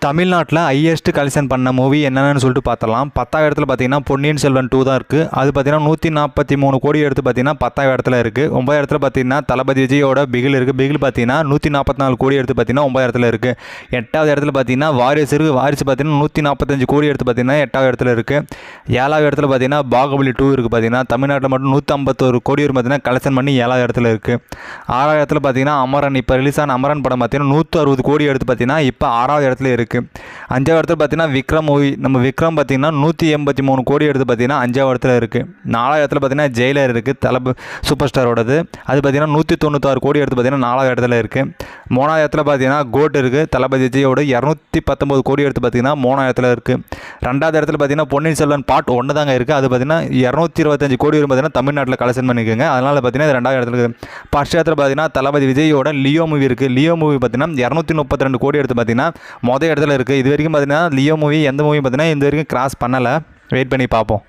தமிழ்நாட்டில் highest collection பண்ண movie என்னென்னு சொல்லிட்டு பார்த்தலாம். 10வது இடத்துல பார்த்தீங்கன்னா பொன்னியின் செல்வன் 2 தான் இருக்குது. அது பார்த்தீங்கன்னா 143 கோடி எடுத்து பார்த்தீங்கன்னா 10வது இடத்துல இருக்குது. 9வது இடத்துல பார்த்தீங்கன்னா தளபதி விஜயோட பிகில் இருக்குது. பிகில் பார்த்தீங்கன்னா 144 கோடி எடுத்து பார்த்தீங்கன்னா 9வது இடத்துல இருக்குது. 8வது இடத்துல பார்த்தீங்கன்னா வாரிசு இருக்குது. வாரிசு பார்த்தீங்கன்னா 145 கோடி எடுத்து பார்த்தீங்கன்னா 8வது இடத்துல இருக்குது. 7வது இடத்துல பார்த்தீங்கன்னா பாகுபலி 2 இருக்குது. பார்த்தீங்கன்னா தமிழ்நாட்டில் மட்டும் 151 கோடி பார்த்தீங்கன்னா கலெக்ஷன் பண்ணி 7வது இடத்துல இருக்குது. 6வது இடத்துல பார்த்தீங்கன்னா அமரன், இப்போ ரிலீஸ் ஆன அமரன் படம் பார்த்தீங்கன்னா 160 கோடி எடுத்து பார்த்தீங்கன்னா இப்போ 6வது இடத்துல இருக்குது. 5வது இடத்துல பார்த்தீங்கன்னா விக்ரம் மூவி, நம்ம விக்ரம் பார்த்தீங்கன்னா 183 கோடி எடுத்து பார்த்தீங்கன்னா 5வது இடத்துல இருக்குது. 4வது இடத்துல பார்த்தீங்கன்னா ஜெயிலர் இருக்குது, சூப்பர் ஸ்டாரோடது. அது பார்த்தீங்கன்னா 196 கோடி எடுத்து பார்த்தீங்கன்னா 4வது இடத்துல இருக்குது. 3வது இடத்துல பார்த்தீங்கன்னா கோட் இருக்குது, தளபதி விஜயோட 219 கோடி எடுத்து பார்த்தீங்கன்னா 3வது இடத்துல இருக்குது. 2வது இடத்துல பார்த்தீங்கன்னா பொன்னியின் செல்வன் பார்ட் 1 தாங்க இருக்குது. அது பார்த்தீங்கன்னா 225 கோடி பார்த்தீங்கன்னா தமிழ்நாட்டில் கலெக்ஷன் பண்ணிக்கோங்க. அதனால் பார்த்தீங்கன்னா 2வது இடத்துல இருக்குது. 1st இடத்துல பார்த்தீங்கன்னா தளபதி விஜயோட லியோ மூவி இருக்குது. லியோ மூவி பார்த்தீங்கன்னா 232 கோடி எடுத்து பார்த்தீங்கன்னா மொதல் இடத்துல இருக்குது. இது வரைக்கும் பார்த்தீங்கன்னா லியோ மூவி எந்த மூவி பார்த்தீங்கன்னா இது வரைக்கும் கிராஸ் பண்ணலை. வெயிட் பண்ணி பார்ப்போம்.